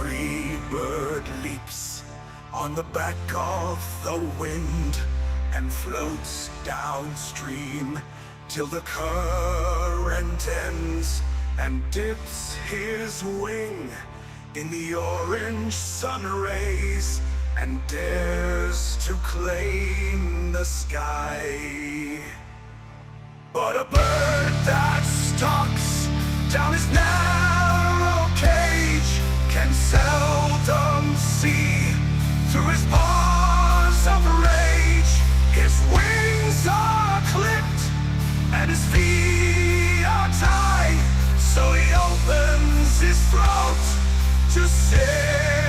free bird leaps on the back of the wind and floats downstream till the current ends and dips his wing in the orange sun rays and dares to claim the sky. But a bird that stalks down his narrow cage can seldom see through his paws of rage. His wings are clipped and his feet are tied, so he opens his throat to say